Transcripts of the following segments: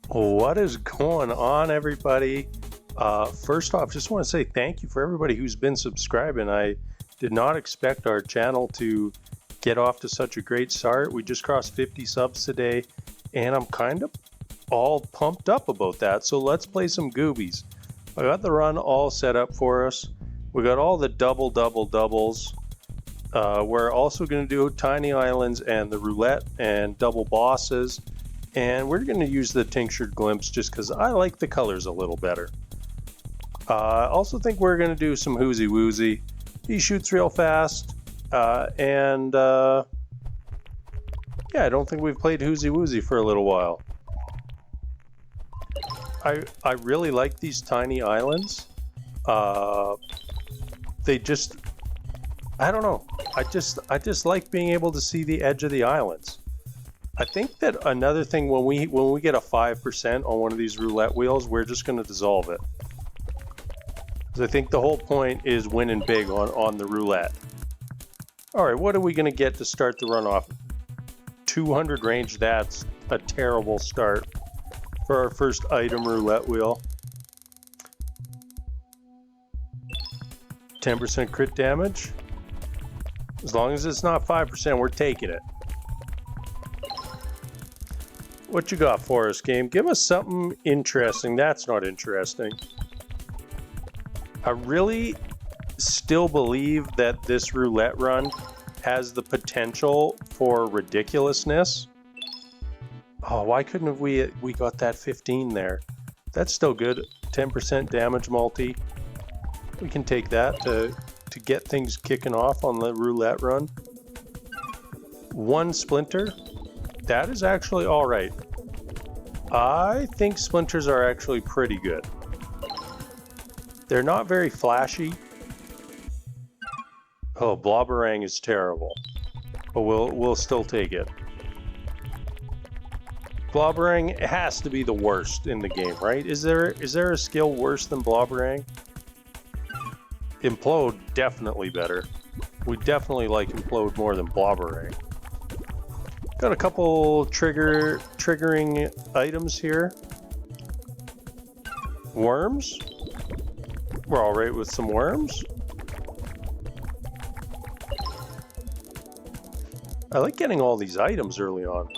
What is going on, everybody? First off, just want to say thank you for everybody who's been subscribing. I did not expect our channel to get off to such a great start. We just crossed 50 subs today, and I'm kind of all pumped up about that. So let's play some Goobies. I got the run all set up for us. We got all the doubles. We're also going to do tiny islands and the roulette and double bosses. And we're going to use the tinctured glimpse just because I like the colors a little better. I also think we're going to do some Hoozey Woozey. He shoots real fast. Yeah, I don't think we've played Hoozey Woozey for a little while. I really like these tiny islands. They just, I don't know. I just like being able to see the edge of the islands. I think that another thing, when we get a 5% on one of these roulette wheels, we're just going to dissolve it. Because I think the whole point is winning big on the roulette. Alright, what are we going to get to start the runoff? 200 range, that's a terrible start for our first item roulette wheel. 10% crit damage. As long as it's not 5%, we're taking it. What you got for us, game? Give us something interesting. That's not interesting. I really still believe that this roulette run has the potential for ridiculousness. Oh, why couldn't we got that 15 there? That's still good. 10% damage multi. We can take that to get things kicking off on the roulette run. 1 splinter. That is actually alright. I think splinters are actually pretty good. They're not very flashy. Oh, blobberang is terrible. But we'll still take it. Blobberang has to be the worst in the game, right? Is there a skill worse than blobberang? Implode, definitely better. We definitely like implode more than blobberang. Got a couple triggering items here. Worms. We're all right with some worms. I like getting all these items early on.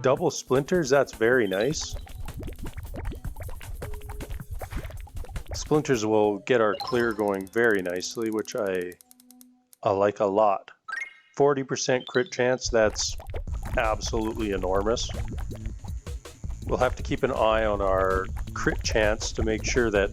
Double splinters, that's very nice. Splinters will get our clear going very nicely, which I like a lot. 40% crit chance, that's absolutely enormous. We'll have to keep an eye on our crit chance to make sure that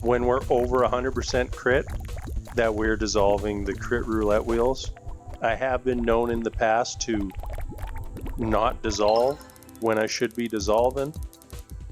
when we're over 100% crit, that we're dissolving the crit roulette wheels. I have been known in the past to not dissolve when I should be dissolving.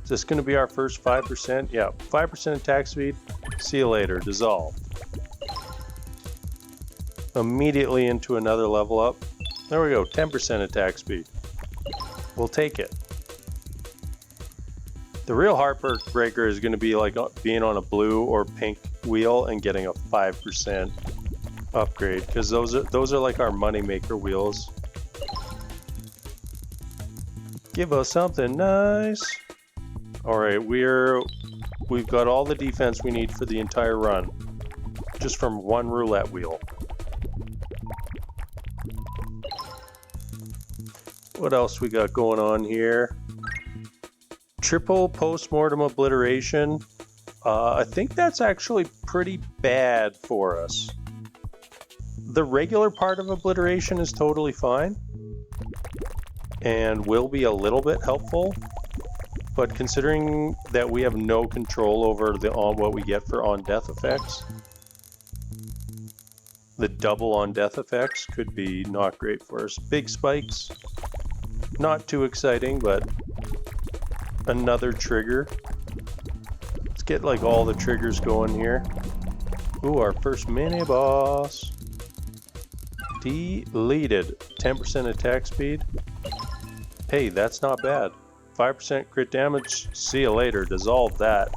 Is this going to be our first 5%? Yeah, 5% attack speed. See you later, dissolve. Immediately into another level up. There we go, 10% attack speed. We'll take it. The real heartbreaker is going to be like being on a blue or pink wheel and getting a 5% upgrade, because those are like our moneymaker wheels. Give us something nice. All right, we've got all the defense we need for the entire run, just from one roulette wheel. What else we got going on here? Triple post-mortem obliteration. I think that's actually pretty bad for us. The regular part of obliteration is totally fine and will be a little bit helpful, but considering that we have no control over what we get for on-death effects, the double on-death effects could be not great for us. Big spikes. Not too exciting, but another trigger. Let's get like all the triggers going here. Ooh, our first mini boss. Deleted. 10% attack speed. Hey, that's not bad. 5% crit damage. See you later. Dissolve that.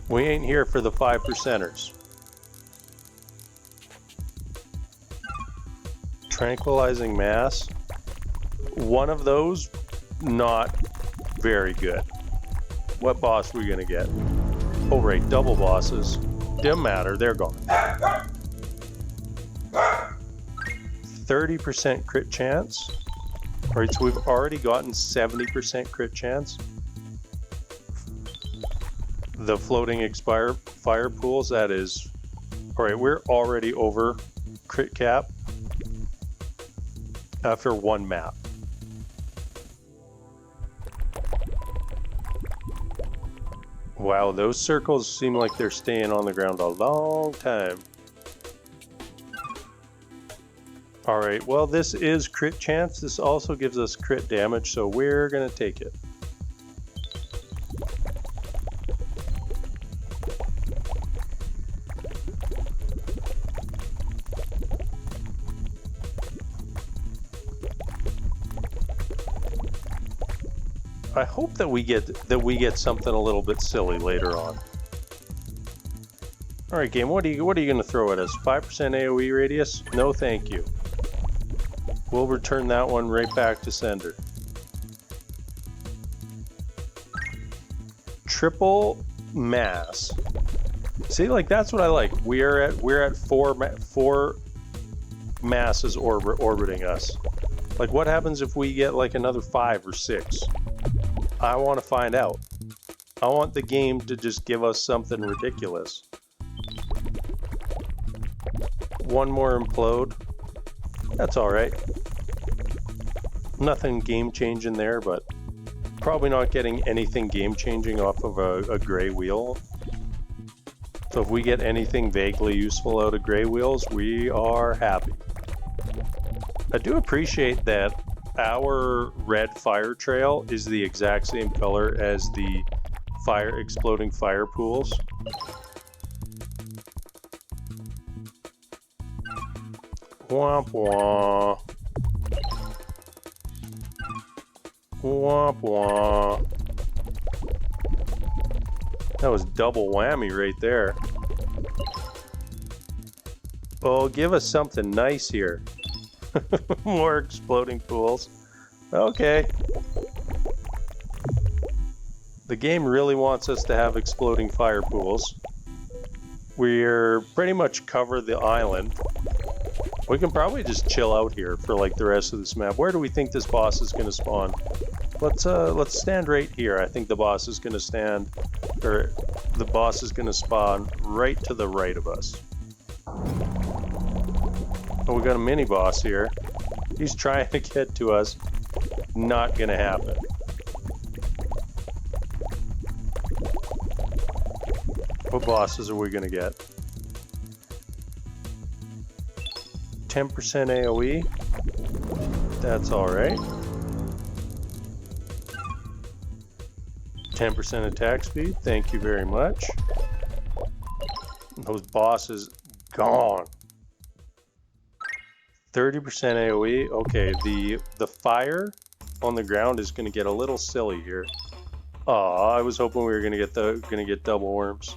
We ain't here for the 5%ers. Tranquilizing mass. One of those, not very good. What boss are we gonna get? Oh right, double bosses. Didn't matter, they're gone. 30% crit chance. Alright, so we've already gotten 70% crit chance. The floating fire pools, that is... Alright, we're already over crit cap after one map. Wow, those circles seem like they're staying on the ground a long time. Alright, well this is crit chance. This also gives us crit damage, so we're gonna take it. I hope that we get something a little bit silly later on. All right, game. What are you going to throw at us? 5% AOE radius? No, thank you. We'll return that one right back to sender. Triple mass. See, like that's what I like. We're at four masses orbiting us. Like, what happens if we get like another 5 or 6? I want to find out. I want the game to just give us something ridiculous. One more implode. That's alright. Nothing game-changing there, but probably not getting anything game-changing off of a gray wheel. So if we get anything vaguely useful out of gray wheels, we are happy. I do appreciate that our red fire trail is the exact same color as the exploding fire pools. Womp womp. Womp womp. That was double whammy right there. Oh, give us something nice here. More exploding pools. Okay. The game really wants us to have exploding fire pools. We're pretty much covered the island. We can probably just chill out here for like the rest of this map. Where do we think this boss is going to spawn? Let's stand right here. I think the boss is going to stand, or the boss is going to spawn right to the right of us. Oh, we got a mini boss here. He's trying to get to us. Not gonna happen. What bosses are we gonna get? 10% AoE. That's alright. 10% attack speed. Thank you very much. Those bosses gone. 30% AoE. Okay, the fire on the ground is going to get a little silly here. Aw, I was hoping we were going to get double worms.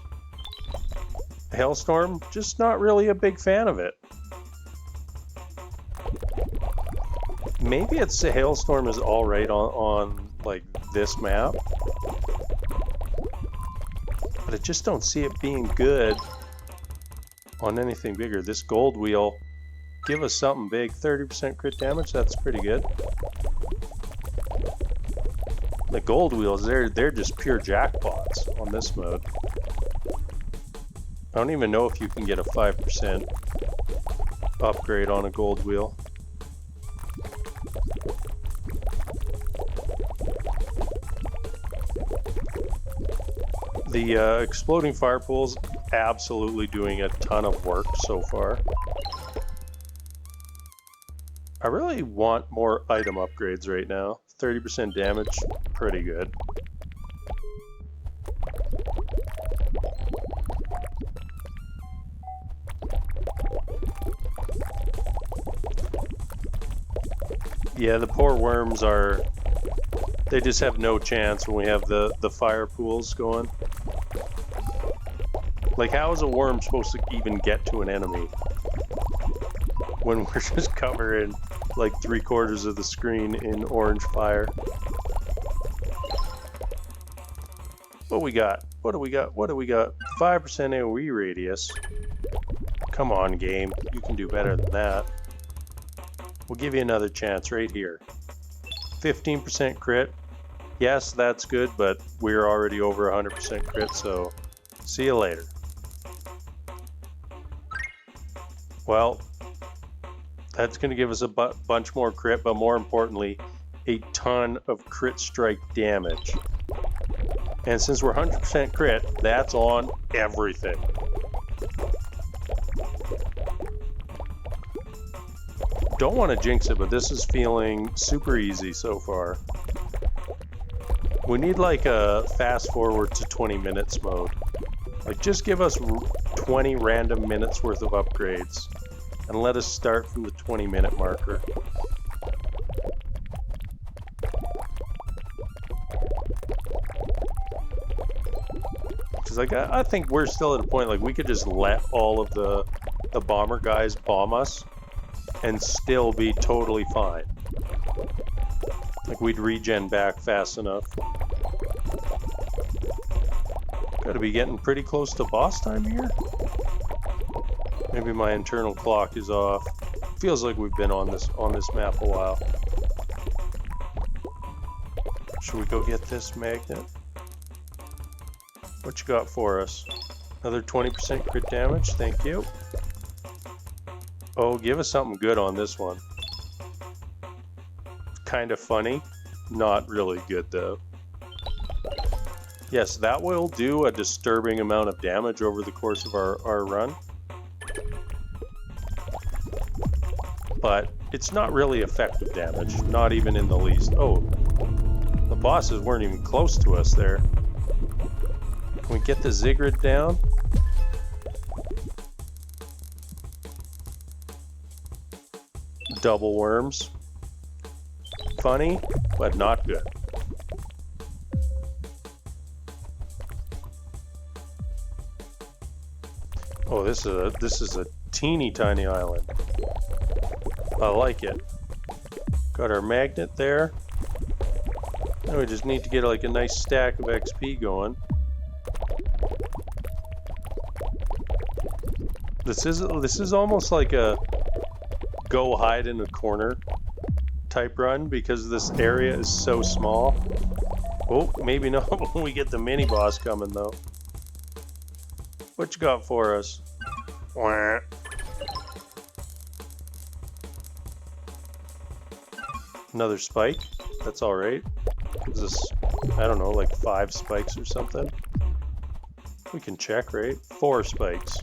Hailstorm, just not really a big fan of it. Maybe it's a hailstorm is all right on like this map, but I just don't see it being good on anything bigger. This gold wheel. Give us something big. 30% crit damage, that's pretty good. The gold wheels, they're just pure jackpots on this mode. I don't even know if you can get a 5% upgrade on a gold wheel. The exploding fire pools absolutely doing a ton of work so far. I really want more item upgrades right now. 30% damage, pretty good. Yeah, the poor worms are... They just have no chance when we have the fire pools going. Like, how is a worm supposed to even get to an enemy when we're just covered in like 3/4 of the screen in orange fire. What we got? What do we got? What do we got? 5% AoE radius. Come on, game. You can do better than that. We'll give you another chance right here. 15% crit. Yes, that's good, but we're already over 100% crit, so see you later. Well, that's going to give us a bunch more crit, but more importantly, a ton of crit strike damage. And since we're 100% crit, that's on everything. Don't want to jinx it, but this is feeling super easy so far. We need like a fast forward to 20 minutes mode. Like just give us 20 random minutes worth of upgrades and let us start from the 20-minute marker. Because like I think we're still at a point like we could just let all of the bomber guys bomb us and still be totally fine. Like we'd regen back fast enough. Gotta be getting pretty close to boss time here. Maybe my internal clock is off. Feels like we've been on this map a while. Should we go get this magnet? What you got for us? Another 20% crit damage, thank you. Oh, give us something good on this one. Kind of funny, not really good though. Yes, that will do a disturbing amount of damage over the course of our run. But it's not really effective damage, not even in the least. Oh, the bosses weren't even close to us there. Can we get the Ziggurat down? Double worms. Funny, but not good. Oh, this is a teeny tiny island. I like it. Got our magnet there. Now we just need to get like a nice stack of XP going. This is almost like a go hide in a corner type run because this area is so small. Oh, maybe not when we get the mini boss coming though. What you got for us? Wah. Another spike. That's all right. Gives us, I don't know, like 5 spikes or something. We can check, right? 4 spikes.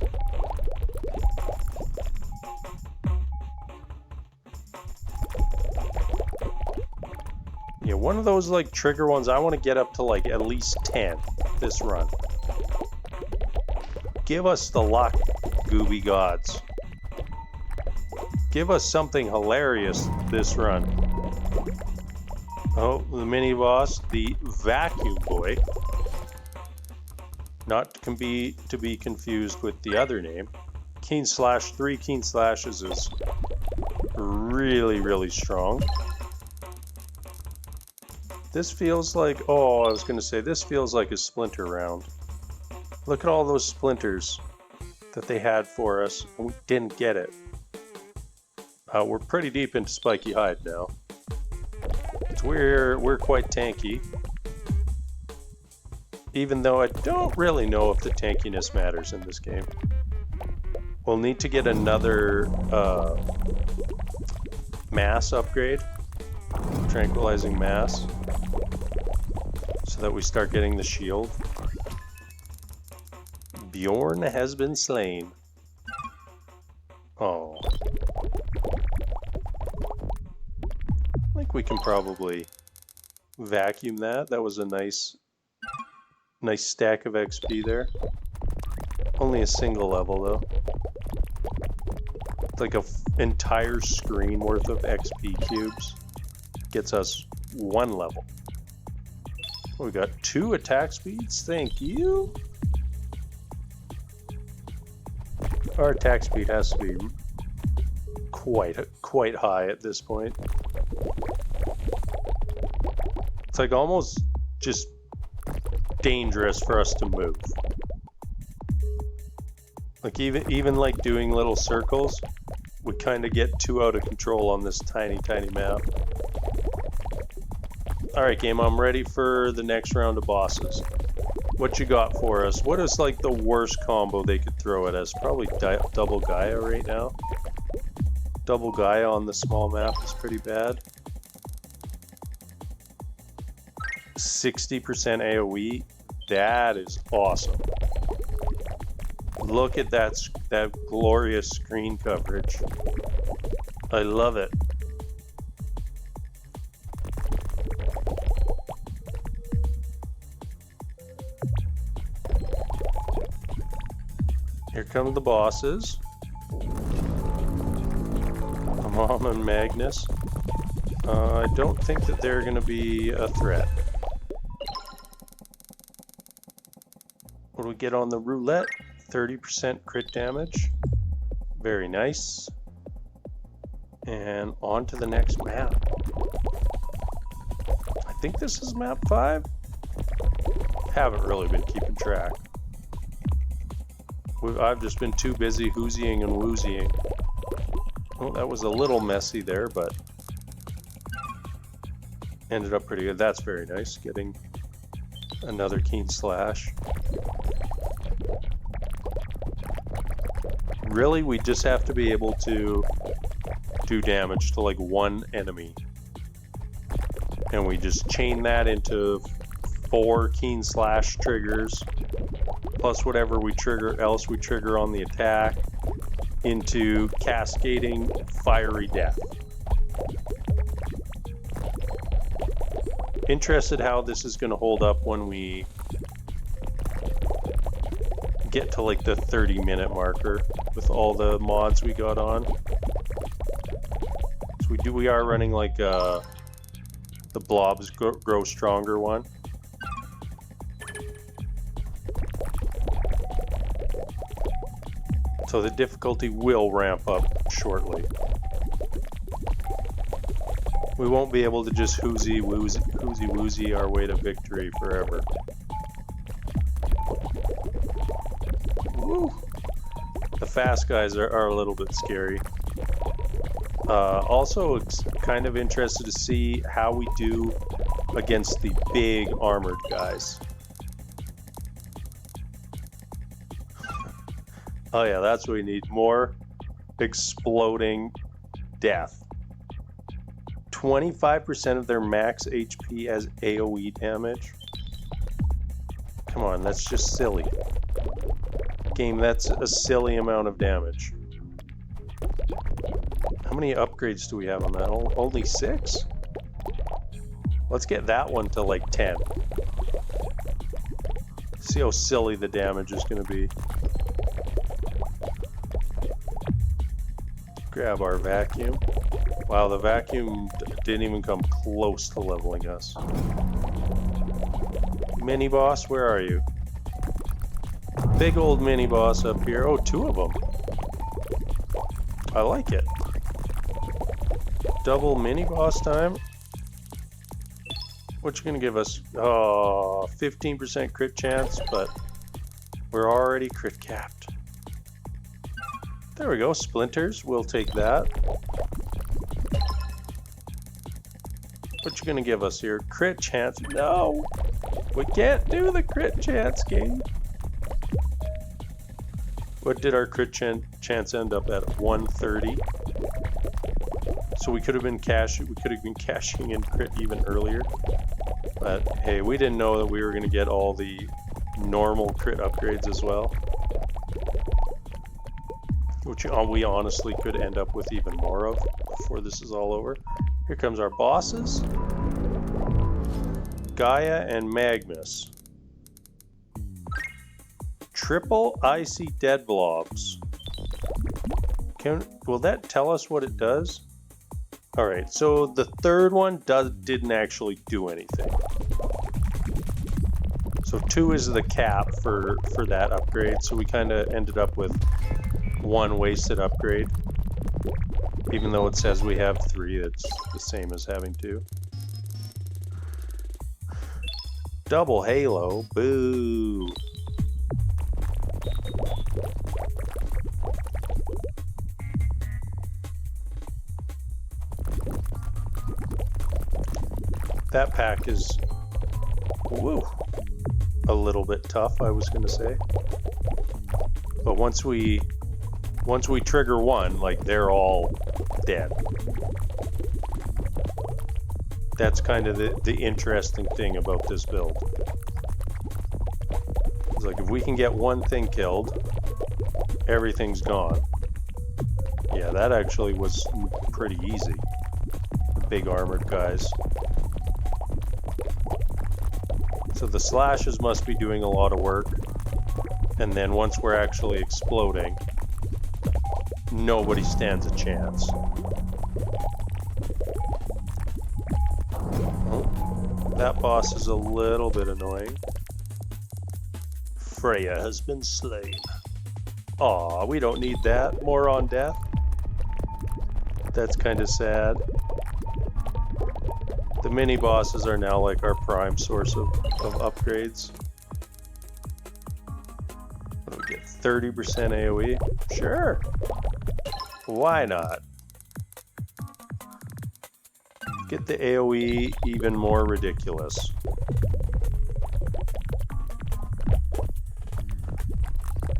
Yeah, one of those like trigger ones, I want to get up to like at least 10 this run. Give us the luck, Gooby gods. Give us something hilarious this run. Oh, the mini boss, the vacuum boy. Not to be confused with the other name. Keen Slash, 3 Keen Slashes is really, really strong. This feels like, oh, I was going to say, this feels like a splinter round. Look at all those splinters that they had for us, and we didn't get it. We're pretty deep into Spiky Hide now. We're quite tanky. Even though I don't really know if the tankiness matters in this game. We'll need to get another mass upgrade. Tranquilizing mass. So that we start getting the shield. Bjorn has been slain. Oh. I think we can probably vacuum that. That was a nice stack of XP there. Only a single level though. It's like an entire screen worth of XP cubes. Gets us 1 level. We got 2 attack speeds, thank you. Our attack speed has to be quite high at this point. It's like almost just dangerous for us to move. Like even like doing little circles, we kind of get too out of control on this tiny map. Alright game, I'm ready for the next round of bosses. What you got for us? What is like the worst combo they could throw at us? Probably double Gaia right now. Double Gaia on the small map is pretty bad. 60% AoE. That is awesome. Look at that glorious screen coverage. I love it. Here come the bosses. Mom and Magnus. I don't think that they're going to be a threat. What do we get on the roulette? 30% crit damage. Very nice. And on to the next map. I think this is map 5. Haven't really been keeping track. I've just been too busy Hoozeying and Woozeying. Well, that was a little messy there, but ended up pretty good. That's very nice, getting another keen slash. Really, we just have to be able to do damage to like one enemy. And we just chain that into 4 keen slash triggers, plus whatever we trigger on the attack, into cascading fiery death. Interested how this is going to hold up when we get to like the 30-minute marker with all the mods we got on. So we are running like the blobs grow stronger one. So the difficulty will ramp up shortly. We won't be able to just Hoozey Woozey our way to victory forever. Woo! The fast guys are a little bit scary. Also, it's kind of interested to see how we do against the big armored guys. Oh yeah, that's what we need. More exploding death. 25% of their max HP as AoE damage. Come on, that's just silly. Game, that's a silly amount of damage. How many upgrades do we have on that? Only 6? Let's get that one to like 10. See how silly the damage is going to be. Grab our vacuum. Wow, the vacuum didn't even come close to leveling us. Mini boss, where are you? Big old mini boss up here. Oh, 2 of them. I like it. Double mini boss time. What you gonna give us? Oh, 15% crit chance, but we're already crit capped. There we go, splinters. We'll take that. What you gonna give us here? Crit chance? No! We can't do the crit chance game. What did our crit chance end up at? 130. So we could have been cashing in crit even earlier. But hey, we didn't know that we were gonna get all the normal crit upgrades as well. Which we honestly could end up with even more of before this is all over. Here comes our bosses. Gaia and Magnus. Triple icy dead blobs. Will that tell us what it does? Alright, so the third one didn't actually do anything. So 2 is the cap for that upgrade, so we kind of ended up with 1 wasted upgrade. Even though it says we have 3, it's the same as having 2. Double halo, boo. That pack is, woo, a little bit tough, I was gonna say. But once we trigger one, like, they're all dead. That's kind of the interesting thing about this build. It's like, if we can get one thing killed, everything's gone. Yeah, that actually was pretty easy. The big armored guys. So the slashes must be doing a lot of work. And then once we're actually exploding, nobody stands a chance. Oh, that boss is a little bit annoying. Freya has been slain. Aw, we don't need that. More on death. That's kind of sad. The mini bosses are now like our prime source of upgrades. What do we get? 30% AoE? Sure. Why not? Get the AoE even more ridiculous.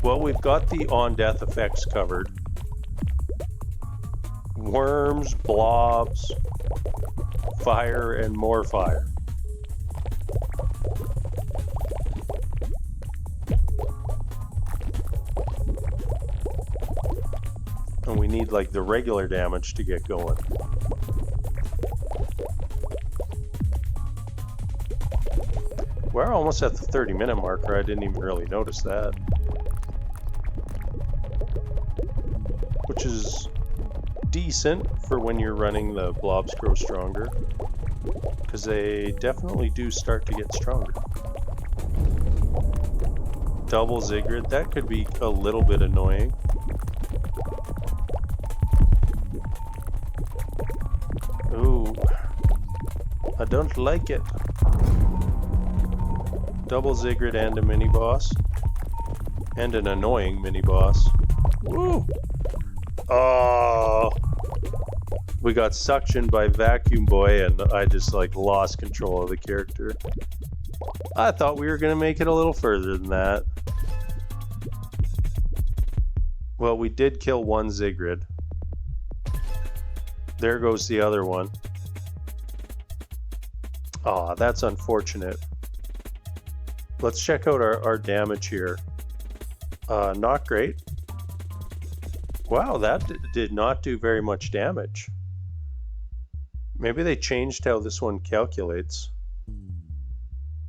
Well, we've got the on-death effects covered. Worms, blobs, fire, and more fire. And we need like the regular damage to get going. We're almost at the 30-minute marker. I didn't even really notice that. Which is decent for when you're running the blobs grow stronger, because they definitely do start to get stronger. Double Ziggurat, that could be a little bit annoying. Ooh, I don't like it. Double Ziggurat and a mini boss, and an annoying mini boss. Woo! Oh, we got suctioned by Vacuum Boy, and I just like lost control of the character. I thought we were gonna make it a little further than that. Well, we did kill one Ziggurat. There goes the other one. Aw, that's unfortunate. Let's check out our damage here. Not great. Wow, that did not do very much damage. Maybe they changed how this one calculates.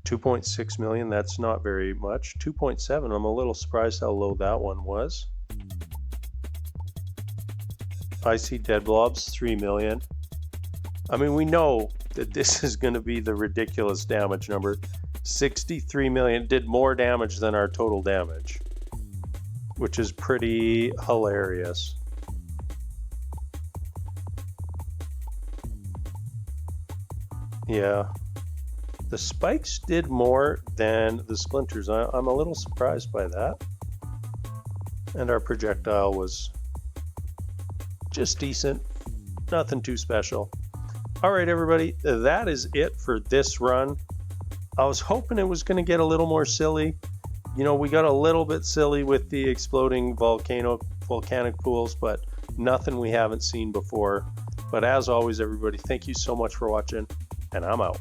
2.6 million, that's not very much. 2.7, I'm a little surprised how low that one was. I see dead blobs, 3 million. I mean, we know that this is going to be the ridiculous damage number. 63 million did more damage than our total damage, which is pretty hilarious. Yeah, the spikes did more than the splinters. I'm a little surprised by that. And our projectile was just decent, nothing too special. All right, everybody, that is it for this run. I was hoping it was going to get a little more silly. You know, we got a little bit silly with the exploding volcanic pools, but nothing we haven't seen before. But as always, everybody, thank you so much for watching, and I'm out.